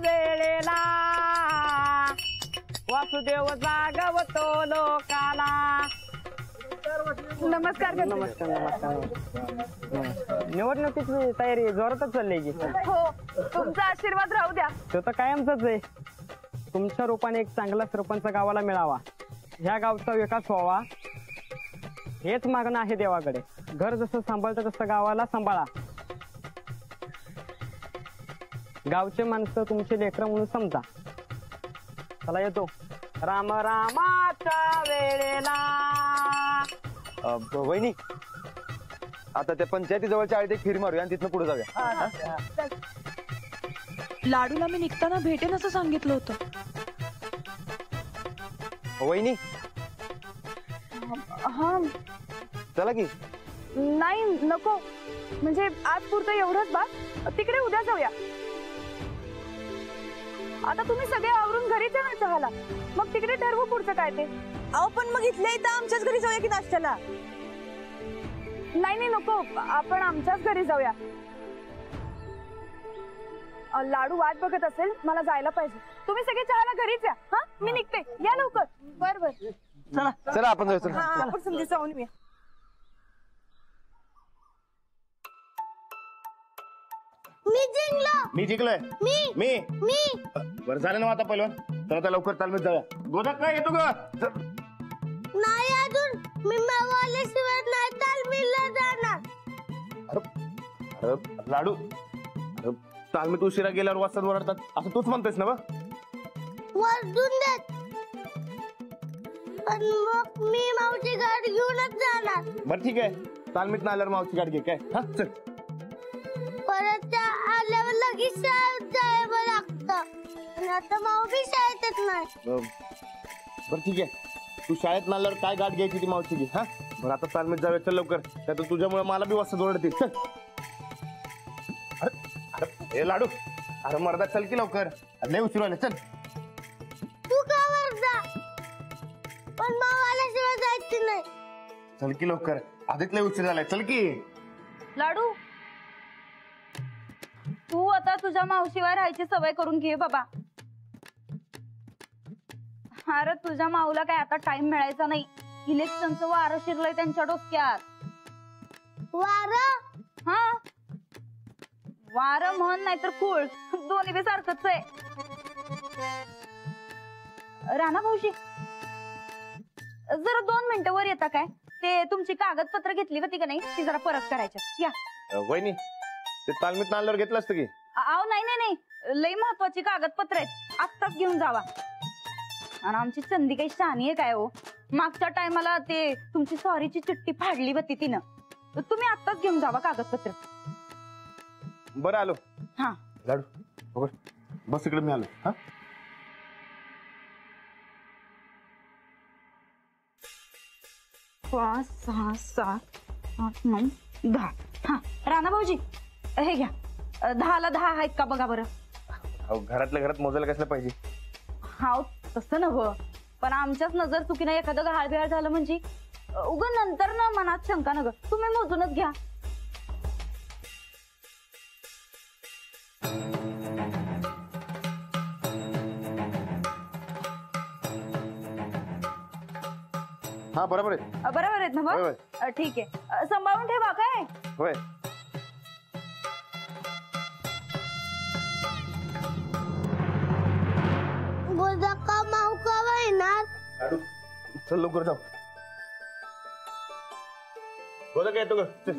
वेळेला वासुदेव जागवतो लोकाला। नमस्कार नमस्कार नमस्कार। निवडणुकीची तयारी जोरातच चालली की? हो, तुमचा आशीर्वाद राहू द्या। तो तर कायमचाच आहे। तुमच्या रूपाने एक चांगला सरपंच गावाला मिळावा, ह्या गावचा विकास व्हावा हेच मागणं आहे देवाकडे। घर जसं सांभाळतं तसं गावाला सांभाळा। गावचे माणसं तुमचे लेकरं म्हणून समजा। चला येतो। राम रामाच्या वेळेला। वहिनी, आता त्या पंचायती जवळच्या आळीत एक फिर मारूया आणि तिथनं पुढे जाऊया। लाडूला मी निघताना भेटेन असं सांगितलं होतं। वहिनी हा चला की। नाही नको, म्हणजे आज पुरतं एवढंच बा, तिकडे उद्या जाऊया। आता तुम्ही सगळे आवरून घरी जा ना चहाला, मग तिकडे ठरवू पुढचं काय ते। अहो पण मग इथल्या इथं आमच्याच घरी जाऊया की नाश्त्याला? नाही नको, आपण आमच्याच घरी जाऊया। लाडू वाट बघत असेल, मला जायला पाहिजे। तुम्ही सगळे चहाला घरीच या। हा, मी निघते, या लवकर। बर बर, चला चला आपण जायचं। आपण समजी जाऊन येऊया। मी जिंकलोय। मी बरं झालं ना आता पहिलवान, तर लवकर तालमीत जाऊया। गोदा काय येतो ग? नाही अजून, मी मावाल्याशिवाय नाही तालमीला जाणार। अरे लाडू, तालमीत उशिरा गेल्यावर वाजतात ओरडतात असं तूच म्हणतेस ना? वाजून देत, पण मग मी मावची गाडी घेऊनच जाणार। बरं ठीक आहे, तालमीत ना आल्यावर मावची गाडी घे काय? हा चल। परत त्या आल्यावर लगेच शाळेत जायला लागतं, आणि आता माऊ बी शाळेत येत नाही। बरं ठीक आहे, तू शाळेत ना आल्यावर काय गाठ घ्यायची ती मावची घे। हा बरं आता तालमीत जाऊया, चल लवकर, त्यात तुझ्यामुळे मला बी वाजता ओरडतील। चल। हे लाडू, अरे मर्दा चल की लवकर, लय उशीर व्हायला। चल तू का वरदा, पण मावाल्याशिवाय जायचं नाही। चल की लवकर, आधीच लय उशीर झालाय, चल की। लाडू, तू आता तुझ्या मावशीवर राहायची सवय करून घे बाबा। अरे तुझ्या माऊला काय आता टाइम मिळायचा नाही, इलेक्शनचं वारं शिरलंय त्यांच्या डोक्यात। वारं? हा, वारं म्हण नाही तर कुळ, दोन्ही बी सारखंच आहे। राणा भाऊजी, जरा 2 मिनिटं वर येता काय? ते तुमची कागदपत्र घेतली होती का नाही, ती जरा परत करायची। या वहिनी, ते तालमीत ना आल्यावर घेतलं असतं की? अहो नाही, लई महत्वाची कागदपत्र आहेत, आत्ताच घेऊन जावा। आणि आमची चंदी काही शहाणी आहे काय हो? मागच्या टायमाला ते तुमची सॉरीची चिठ्ठी फाडली होती तिनं, तुम्ही आत्ताच घेऊन जावा कागदपत्र। बरं आलो। हा लाडू बस इकडे, मी आलो। हा 5, 6, 7, 8, 9, 10। हा राणा भाऊजी, हे घ्या। 10ला 10 आहेत का बघा बरं। घरातल्या घरात मोजायला कसलं पाहिजे? हाव तसं नव्ह, पण आमच्याच नजर चुकीनं एखादं गहाळ बिहाळ झालं म्हणजे उगं नंतर ना मनात शंका नग, तुम्ही मोजूनच घ्या। हा बरोबर आहे। बरोबर आहेत ना मग? ठीक आहे, सांभाळून ठेवा काय? होय। गोदा का माऊ का येणार? लाडू चल लवकर जाऊ। गोदा काय येतो ग? चल।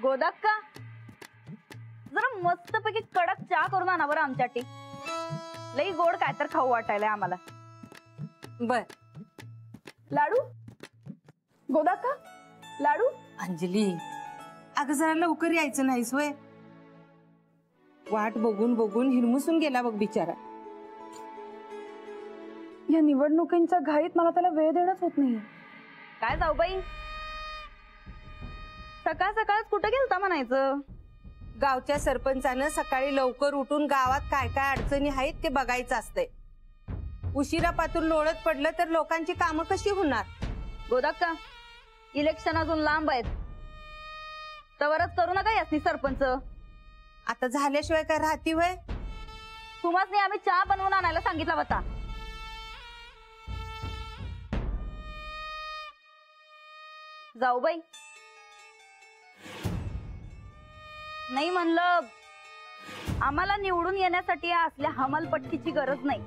गोदाक्का, जरा मस्तपैकी कडक चहा करून आणा बरं आमच्यासाठी, लई गोड काय तर खाऊ वाटायलाय आम्हाला। बर लाडू, गोदाक्का, लाडू। अंजली, अगं जरा लवकर यायचं नाहीस वय? वाट बघून बघून हिरमुसून गेला बघ बिचारा। या निवडणुकींच्या घाईत मला त्याला वेळ देणंच होत नाहीये। काय जाऊ बाई, सकाळ सकाळच कुठे गेलता म्हणायचं? गावच्या सरपंचानं सकाळी लवकर उठून गावात काय काय अडचणी आहेत ते बघायचं असतंय। उशिरा पातूर लोळत पडलं तर लोकांची कामं कशी होणार? गोदाक्का, इलेक्शन अजून लांब आहेत, तवरच करू नका यासनी सरपंच. आता झाल्याशिवाय काय राहती वय? तुम्हाला आम्ही चहा बनवून आणायला सांगितला होता. जाऊबाई नाही म्हणलं, आम्हाला निवडून येण्यासाठी असल्या हमालपट्टीची गरज नाही.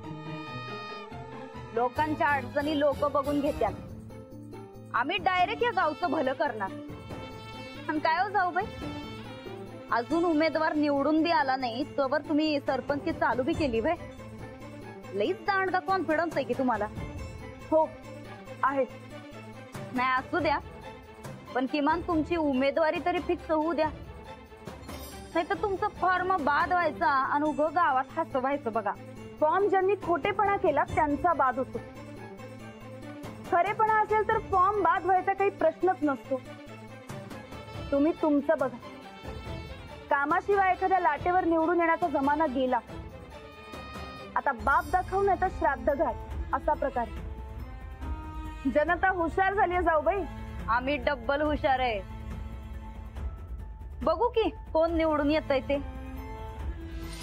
लोकांच्या अडचणी लोक बघून घेतात. आम्ही डायरेक्ट या गावचं भलं करणार. आणि काय हो जाऊबाई, अजून उमेदवार निवडून बी आला नाही तोवर तुम्ही सरपंच चालू बी केली व्हय? लईच दांडगा कॉन्फिडन्स आहे की तुम्हाला. हो आहे. नाही असू द्या, पण किमान तुमची उमेदवारी तरी फिक्स होऊ द्या. नाही तर तुमचं फॉर्म बाद व्हायचा आणि उगं गावात हसवायचं. बघा, फॉर्म ज्यांनी खोटेपणा केला त्यांचा बाद होतो. खरेपणा असेल तर फॉर्म बाद व्हायचा काही प्रश्नच नसतो. तुम्ही तुमचं बघा. कामाशिवाय एखाद्या लाटेवर निवडून येण्याचा जमाना गेला. आता बाप दाखवून नाही तर श्राद्ध घाल असा प्रकार. जनता हुशार झाली आहे जाऊबाई. आम्ही डब्बल हुशार आहे. बघू की कोण निवडून येतंय ते.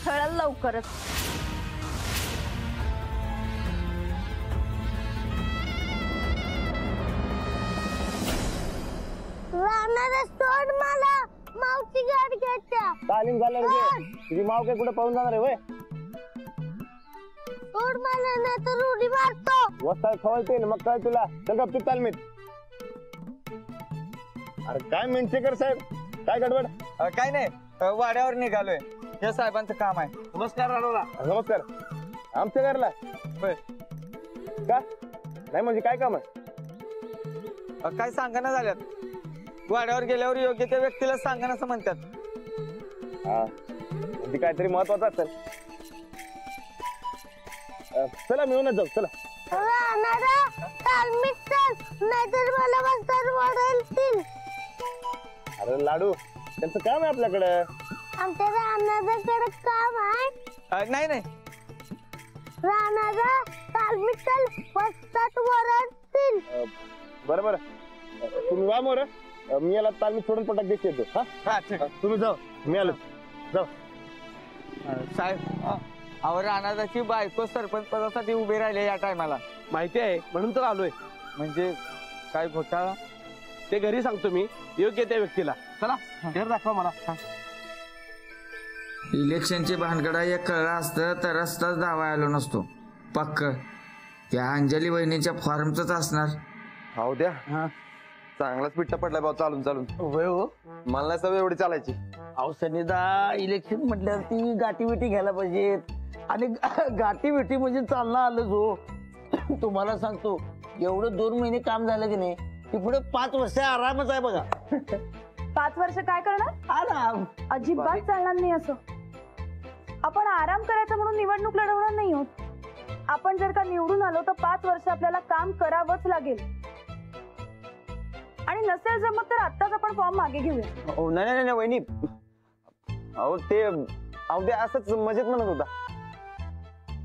कळलं लवकरच. राहणार सोड मला, मावची गाडी घ्यायच्या. तालीम झालं रे, तुझी माव काय कुठे पाहून जाणार आहे वय? सोड मला नाही तर उडी मारतो. वस्ताद खवळते मग काय तुला? चल गपचूप तालमीत. अरे काय मेंचेकर साहेब, काय गडबड? काय नाही, वाड्यावर निघालोय. हे साहेबांचं काम आहे. नमस्कार राणोला. नमस्कार. आमच्या घरला होय. का नाही म्हणजे काय काम आहे? काय सांगणं झाल्यात. वाड्यावर गेल्यावर योग्य त्या व्यक्तीला सांगणं असं म्हणतात. हा म्हणजे काहीतरी महत्वाचं असेल. चला मिळूनच जाऊ. चला. राहणार तालमीत चल, नाहीतर मला वस्ताद ओरडतील. अरे लाडू, त्यांचं काम आहे आपल्याकडे. आमच्या राहणाऱ्याकडे काम आहे. नाही नाही, राहणारा तालमीत चल, वस्ताद ओरडतील. बरं बरं, तुम्ही वा मोर. मी याला तालमीत सोडून पटक देते येतो. हा ठीक आहे. तुम्ही जाऊ, मी आलो. जाऊ. साहेब, अहो राणादाची बायको सरपंच पदासाठी उभे राहिले या टायमाला. माहिती आहे म्हणून तर आलोय. म्हणजे काय घोटाळा? ते घरी सांगतो मी योग्य त्या व्यक्तीला. चला घर दाखवा मला. इलेक्शनचे भानगडा एक कळला असतं तर रस्ताच दावा आलो नसतो. पक्क त्या अंजली वहिनीच्या फॉर्मच असणार. हो द्या. चांगलाच पिट्टा पडलाय भाऊ चालून चालून. होय हो. मला नाही सवय एवढी चालायची. अहो सनिदा, इलेक्शन म्हटल्यावरती गाठी बिठी घ्यायला पाहिजेत. आणि गाठी बिठी म्हणजे चालणं आलंच हो. तुम्हाला सांगतो, एवढं 2 महिने काम झालं की नाही, की पुढे 5 वर्ष आरामच आहे बघा. 5 वर्ष काय करणार? आराम. अजिबात चालणार नाही असं. आपण आराम करायचा म्हणून निवडणूक लढवणार नाही आहोत. आपण जर का निवडून आलो तर 5 वर्ष आपल्याला काम करावंच लागेल. आणि नसेल जमत तर आत्ताच आपण फॉर्म मागे घेऊया. हो नाही नाही नाही वहिनी, अहो ते अवद्या असंच मजेत म्हणत होता.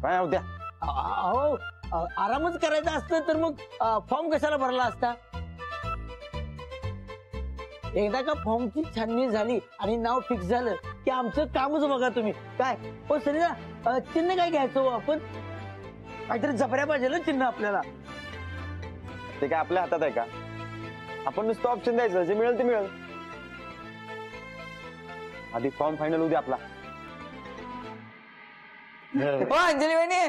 काय अवद्या? अहो आरामच करायचा असतं तर मग फॉर्म कशाला भरला असता? एकदा का फॉर्मची छाननी झाली आणि नाव फिक्स झालं की आमचं कामच बघा तुम्ही. काय हो सनिदा, चिन्ह काय घ्यायचं हो आपण? काहीतरी जबऱ्या पाहिजे ना चिन्ह आपल्याला. ते काय आपल्या हातात आहे का? आपण नुसतं ऑप्शन द्यायचं, जे मिळेल ते मिळेल. आधी फॉर्म फायनल होऊ दे आपला. हो अंजली बहिणी,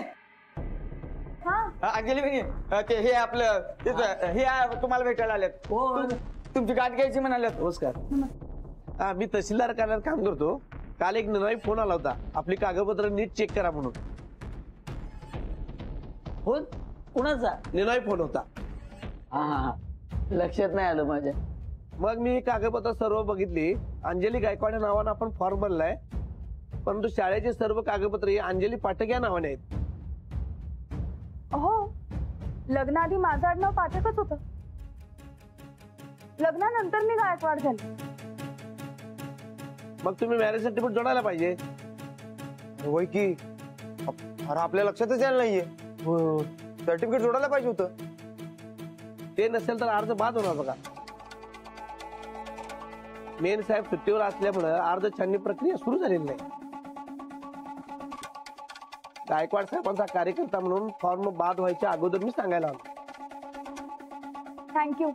अंजली बहिणी, ते हे आपलं हे तुम्हाला भेटायला आलेत. तुमची गाठ घ्यायची म्हणाल्यात. नमस्कार. मी तहसीलदार कार्यालयात काम करतो. काल एक नवीन फोन आला होता, आपली कागदपत्र नीट चेक करा म्हणून. फोन कुणाचा? निर्णय फोन होता. हा लक्षात नाही आलं माझ्या. मग मी कागदपत्र सर्व बघितली. अंजली गायकवाड या नावानं आपण फॉर्म भरलाय, परंतु शाळेचे सर्व कागदपत्र हे अंजली पाठक या नावाने आहेत. हो, लग्नाआधी माझं आडनाव पाठकच होतं. लग्नानंतर मी गायकवाड झाले. मग तुम्ही मॅरेज सर्टिफिकेट जोडायला पाहिजे. होय की, अरे आपल्या लक्षातच यायला नाहीये. सर्टिफिकेट जोडायला पाहिजे होतं. ते नसेल तर अर्ज बाद होणार बघा. मेन साहेब सुट्टीवर असल्यामुळे अर्ध छाननी प्रक्रिया सुरू झालेली नाही. गायकवाड साहेबांचा कार्यकर्ता म्हणून फॉर्म बाद व्हायच्या अगोदर मी सांगायला आलो. थँक्यू.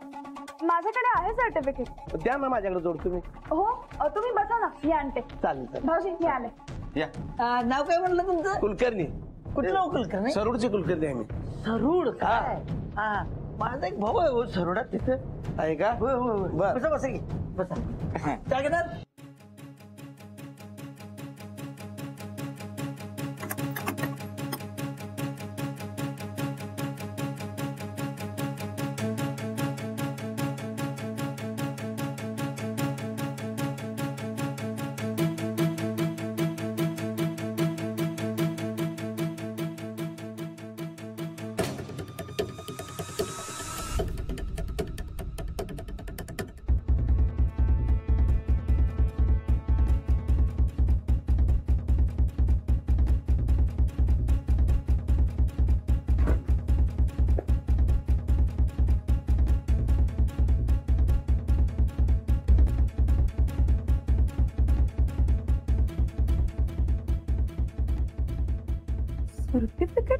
माझ्याकडे आहे सर्टिफिकेट. द्या ना माझ्याकडे जोड तुम्ही. हो तुम्ही बसा ना, मी आणते. चालेल. भाऊजी मी आले. या नाव काय म्हणलं तुमचं? कुलकर्णी. कुठलं कुलकर्णी? सरूडचे कुलकर्णी आहे मी. सरूड काय? हा माझा एक भाऊ आहे हो सरूडात तिथं. आहे का? होय होय होय. बर. बसा बसा की बसा. काय घेणार? सर्टिफिकेट?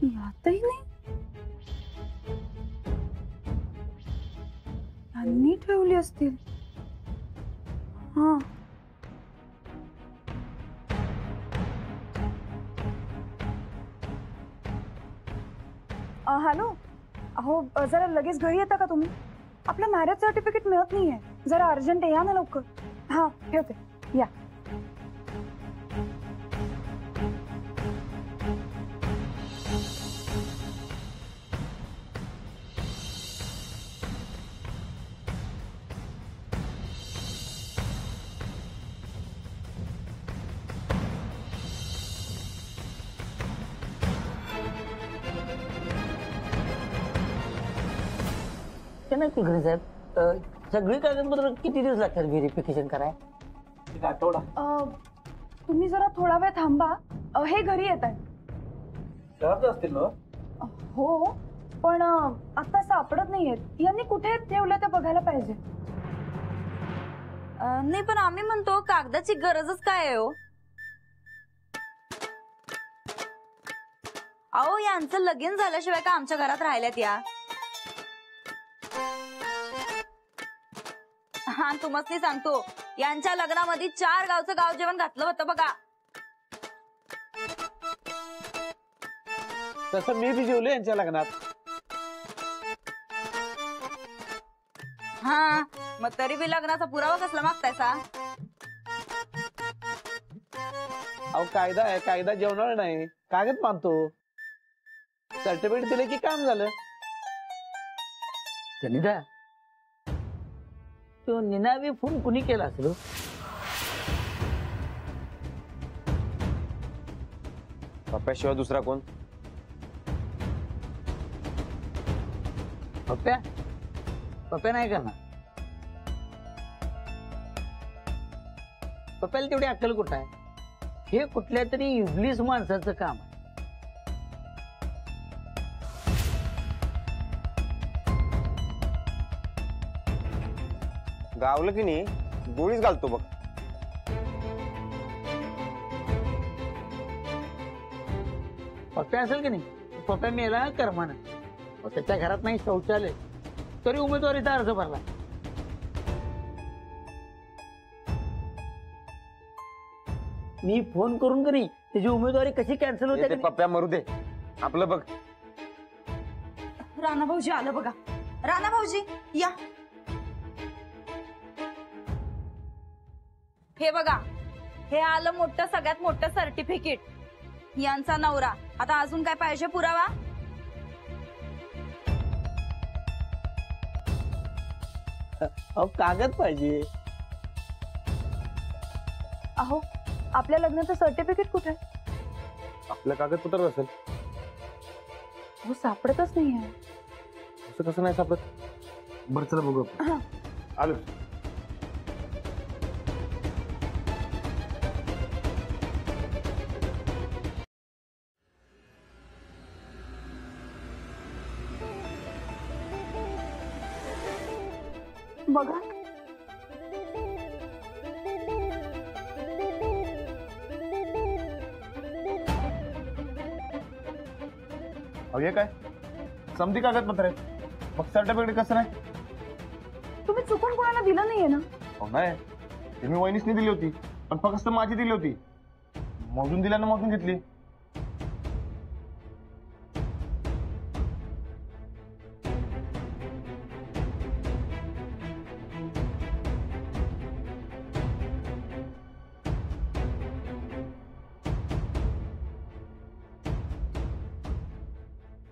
यातही नाही. यांनी ठेवली असतील. हा हॅलो. अहो जरा लगेच घरी येता का तुम्ही? आपलं मॅरेज सर्टिफिकेट मिळत नाहीये. जरा अर्जंट आहे, या ना लवकर. हा ठेवते, या. नाही कुलकर्णी साहेब, सगळी कागदपत्र किती दिवस लागतात व्हेरिफिकेशन कराय? एक आठवडा. तुम्ही जरा थोडा वेळ थांबा. हे घरी येत आहे. घरात असतील ना? हो पण आता सापडत नाहीयेत. यांनी कुठे ठेवलं ते बघायला पाहिजे. नाही पण आम्ही म्हणतो कागदाची गरजच काय आहे हो? अहो यांचं लगीन झाल्याशिवाय का आमच्या घरात राहिल्यात या? हा तुम्हाला सांगतो, यांच्या लग्नामध्ये 4 गावचं गाव जेवण घातलं होतं बघा. तसं मी बी जेवले यांच्या लग्नात. हा मग तरी बी लग्नाचा पुरावा कसला मागतायसा? अहो कायदा आहे, कायदा जेवणार नाही, कागद मानतो. सर्टिफिकेट दिले की काम झालं. सनिधा, तो निनावी फोन कुणी केला असेल? पप्प्याशिवाय दुसरा कोण? पप्प्या? पप्प्या नाही करणार. पप्प्याला तेवढी अक्कल कुठं आहे? हे कुठल्या तरी इब्लीस माणसाचं काम आहे. गावलं की नाही गोळीच घालतो बघ. पप्प्या असेल की नाही, पप्प्या मेला कर्मानं. त्याच्या घरात नाही शौचालय, तरी उमेदवारीचा अर्ज भरला. मी फोन करून करी त्याची उमेदवारी कशी कॅन्सल होते? पप्प्या मरू दे, आपलं बघ. राणा भाऊजी आलं बघा. राणा भाऊजी या. हे बघा, हे आलं मोठं, सगळ्यात मोठं सर्टिफिकेट. यांचा नवरा. आता अजून काय पाहिजे पुरावा? अहो कागद पाहिजे. अहो आपल्या लग्नाचं सर्टिफिकेट कुठे? आपलं कागदपत्र नसेल. हो सापडतच नाहीये. असं कसं नाही सापडत? बरं चला बघू. आलो. बघा. अहो हे काय समधी कागदपत्र आहेत, मग सर्टिफिकेट कसं नाही? तुम्ही चुकून कोणाला दिलं नाहीये ना? हो नाही, ते मी वहिनीसनी दिली होती, पण फक्त माझी दिली होती. मोजून दिल्यानं मोजून घेतली.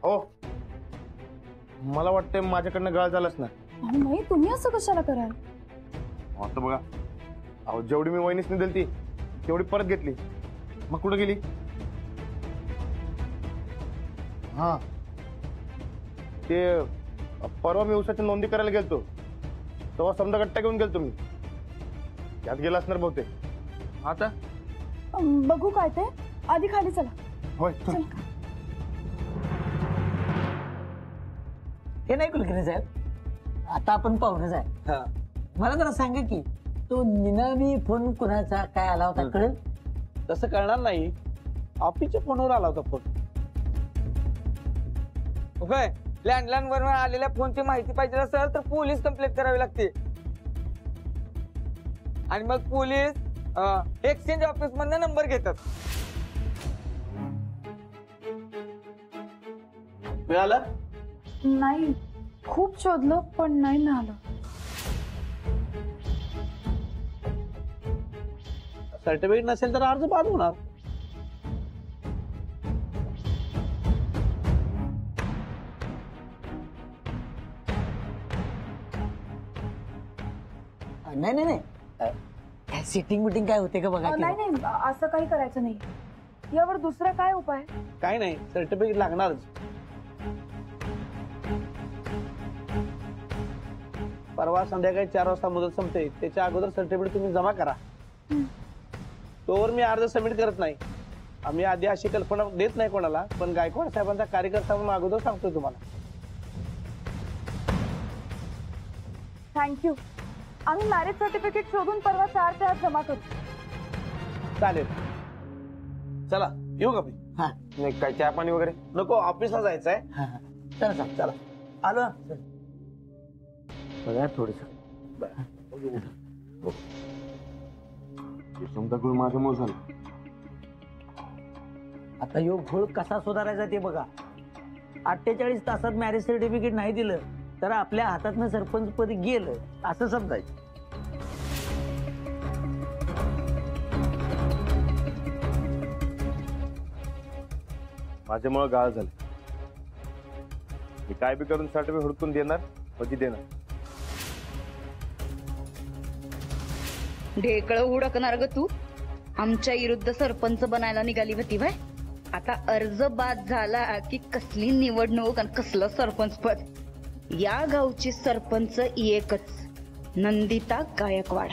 हो, मला वाटतंय माझ्याकडनं गाळ झालाच ना. अहो नाही, तुम्ही असं कशाला कराल? आता बघा, अहो जेवढी मी वहिनीसनी दिली तेवढी परत घेतली, मग कुठे गेली? हा, ते परवा मी उसाची नोंदी करायला गेलतो तेव्हा समजा गट्टा घेऊन गेलतो मी, त्यात गेला असणार बहुतेक. आता बघू काय ते, आधी खाली चला. होय चल. हे नाही कुलकर्णी साहेब, आता आपण पाहुणेच आहे. मला जरा सांगा की तो निनावी फोन कुणाचा काय आला होता कळेल? तसं कळणार नाही, ऑफिसच्या फोनवर आला होता फोन. होय, लँडलाईन वरून आलेल्या फोनची माहिती पाहिजे असेल तर पोलीस कंप्लेंट करावी लागते, आणि मग पोलीस एक्सचेंज ऑफिस मधनं नंबर घेतात. मिळालं? नाही, खूप शोधलं पण नाही मिळालं. सर्टिफिकेट नसेल तर अर्ज बाद होणार. नाही नाही नाही, सिटिंग मिटिंग काय होते का बघा की. नाही नाही, असं काही करायचं नाही. यावर दुसरा काय उपाय? काय नाही, सर्टिफिकेट लागणारच. परवा संध्याकाळी 4 वाजता मुदत संपते, त्याच्या अगोदर सर्टिफिकेट तुम्ही जमा करा. तोवर मी अर्ज सबमिट करत नाही. आम्ही आधी अशी कल्पना देत नाही कोणाला, पण गायकवाड साहेबांचा कार्यकर्ता म्हणून अगोदर सांगतोय तुम्हाला. थँक्यू. आम्ही मॅरेज सर्टिफिकेट शोधून परवा 4च्या आत जमा करू. चालेल, चला येऊ का मी? हा नाही काय चहा पाणी वगैरे नको, ऑफिसला जायचंय. चला चला चला, आलो. बघा थोडस समजा गुळ माझ्यामुळे झालं. आता योग घोळ कसा सुधारायचा ते बघा. 48 तासात मॅरेज सर्टिफिकेट नाही दिलं तर आपल्या हातातनं सरपंच पद गेलं असं समजायचं. माझ्यामुळे गाळ झालं. मी काय बी करून सर्टिफिकेट हुडकून देणार, कधी देणार. ढेकळं हुडकणार ग तू? आमच्या विरुद्ध सरपंच बनायला निघाली होती भाई. आता अर्ज बाद झाला की कसली निवडणूक आणि कसलं सरपंच पद. या गावची सरपंच एकच, नंदिता गायकवाड.